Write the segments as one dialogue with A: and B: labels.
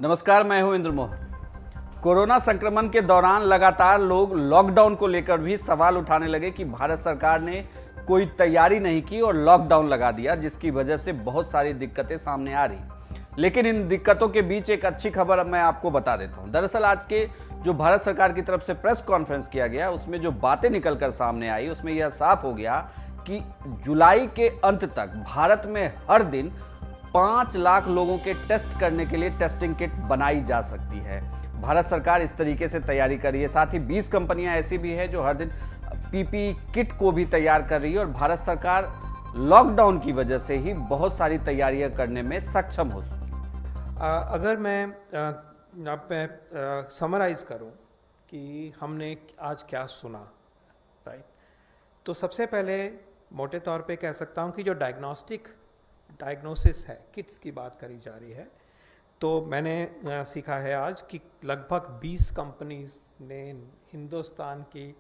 A: नमस्कार, मैं हूं इंद्र मोहन। कोरोना संक्रमण के दौरान लगातार लोग लॉकडाउन को लेकर भी सवाल उठाने लगे कि भारत सरकार ने कोई तैयारी नहीं की और लॉकडाउन लगा दिया, जिसकी वजह से बहुत सारी दिक्कतें सामने आ रही। लेकिन इन दिक्कतों के बीच एक अच्छी खबर अब मैं आपको बता देता हूं। दरअसल आज के जो भारत सरकार की तरफ से प्रेस कॉन्फ्रेंस किया गया, उसमें जो बातें निकलकर सामने आई, उसमें यह साफ हो गया कि जुलाई के अंत तक भारत में हर दिन 5 लाख लोगों के टेस्ट करने के लिए टेस्टिंग किट बनाई जा सकती है। भारत सरकार इस तरीके से तैयारी कर रही है। साथ ही 20 कंपनियां ऐसी भी हैं जो हर दिन पीपीई किट को भी तैयार कर रही है और भारत सरकार लॉकडाउन की वजह से ही बहुत सारी तैयारियां करने में सक्षम हो सकी।
B: अगर मैं समराइज करूं कि हमने आज क्या सुना, राइट, तो सबसे पहले मोटे तौर पे कह सकता हूं कि जो डायग्नोसिस है, किट्स की बात करी जा रही है, तो मैंने सीखा है आज कि लगभग 20 कंपनीज ने हिंदुस्तान की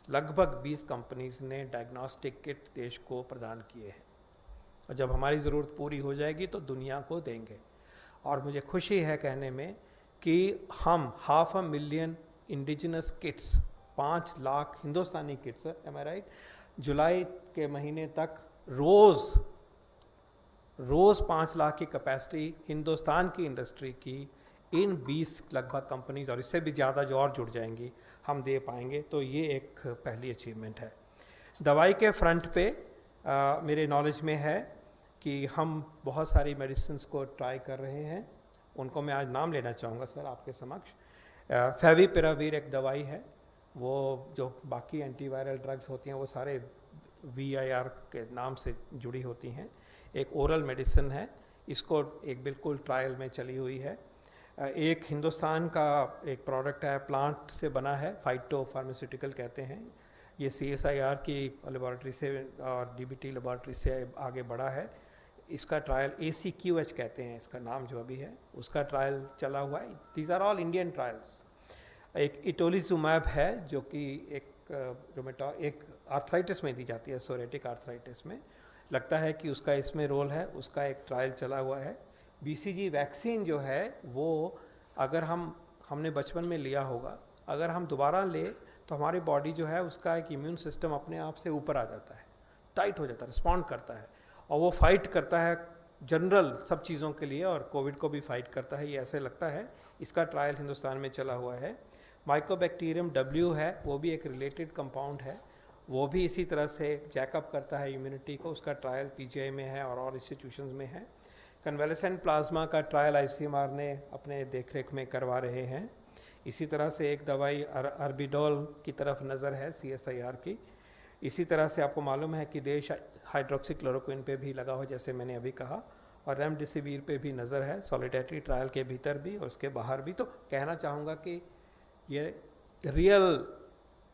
B: लगभग 20 कंपनीज ने डायग्नोस्टिक किट देश को प्रदान किए हैं और जब हमारी ज़रूरत पूरी हो जाएगी तो दुनिया को देंगे। और मुझे खुशी है कहने में कि हम 500,000 इंडिजिनस किट्स, 5 लाख हिंदुस्तानी किट्स, एम आई राइट, जुलाई के महीने तक रोज़ 5 लाख की कैपेसिटी हिंदुस्तान की इंडस्ट्री की इन 20 लगभग कंपनीज और इससे भी ज़्यादा जो और जुड़ जाएंगी हम दे पाएंगे। तो ये एक पहली अचीवमेंट है। दवाई के फ्रंट पे मेरे नॉलेज में है कि हम बहुत सारी मेडिसिन्स को ट्राई कर रहे हैं, उनको मैं आज नाम लेना चाहूँगा सर आपके समक्ष। फेविपिरावीर एक दवाई है, वो जो बाकी एंटीवायरल ड्रग्स होती हैं वो सारे VIR के नाम से जुड़ी होती हैं। एक ओरल मेडिसिन है, इसको एक बिल्कुल ट्रायल में चली हुई है। एक हिंदुस्तान का एक प्रोडक्ट है, प्लांट से बना है, फाइटो फार्मास्यूटिकल कहते हैं। ये CSIR की लेबॉरेटरी से और DBT लेबॉरेटरी से आगे बढ़ा है। इसका ट्रायल ACQH कहते हैं, इसका नाम जो अभी है, उसका ट्रायल चला हुआ है। These are all Indian trials. एक इटोलिजुमैब है जो कि एक आर्थराइटिस में दी जाती है, सोरेटिक आर्थराइटिस में। लगता है कि उसका इसमें रोल है, उसका एक ट्रायल चला हुआ है। BCG वैक्सीन जो है वो अगर हमने बचपन में लिया होगा, अगर हम दोबारा ले तो हमारी बॉडी जो है उसका एक इम्यून सिस्टम अपने आप से ऊपर आ जाता है, टाइट हो जाता है, रिस्पॉन्ड करता है और वो फाइट करता है जनरल सब चीज़ों के लिए और कोविड को भी फाइट करता है, ये ऐसे लगता है। इसका ट्रायल हिंदुस्तान में चला हुआ है। माइकोबैक्टीरियम W है, वो भी एक रिलेटेड कंपाउंड है, वो भी इसी तरह से जैकअप करता है इम्यूनिटी को। उसका ट्रायल PGI में है और इंस्टीट्यूशंस में है। कन्वेलेसेंट प्लाज्मा का ट्रायल ICMR ने अपने देखरेख में करवा रहे हैं। इसी तरह से एक दवाई अर्बिडोल की तरफ नज़र है CSIR की। इसी तरह से आपको मालूम है कि देश हाइड्रोक्सीक्लोरोक्विन पे भी लगा हो, जैसे मैंने अभी कहा, और रेमडेसिविर पे भी नज़र है, सॉलिडेटरी ट्रायल के भीतर भी और उसके बाहर भी। तो कहना चाहूँगा कि ये रियल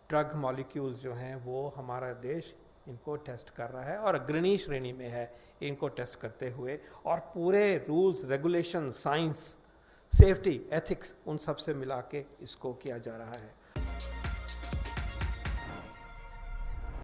B: ड्रग मॉलिक्यूल्स जो हैं वो हमारा देश इनको टेस्ट कर रहा है और अग्रणी श्रेणी में है इनको टेस्ट करते हुए, और पूरे rules, regulation, science, safety, ethics, उन सब से मिला के इसको किया जा रहा है।